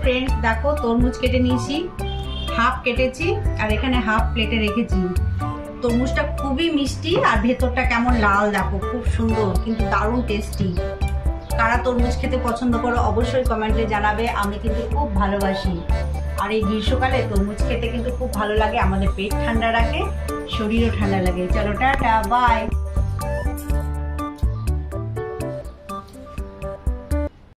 Friends দেখো তরমুজ কেটে নিয়েছি, হাফ কেটেছি আর এখানে হাফ প্লেটে রেখেছি। তরমুজটা খুবই মিষ্টি আর ভেতরটা কেমন লাল দেখো, খুব সুন্দর কিন্তু দারুণ টেস্টি। কারা তরমুজ খেতে পছন্দ করো অবশ্যই কমেন্টে জানাবে, আমি কিন্তু খুব ভালোবাসি। আর এই গ্রীষ্মকালে তরমুজ খেতে কিন্তু খুব ভালো লাগে, আমাদের পেট ঠান্ডা রাখে, শরীরও ঠান্ডা লাগে। চলো টাটা, বাই।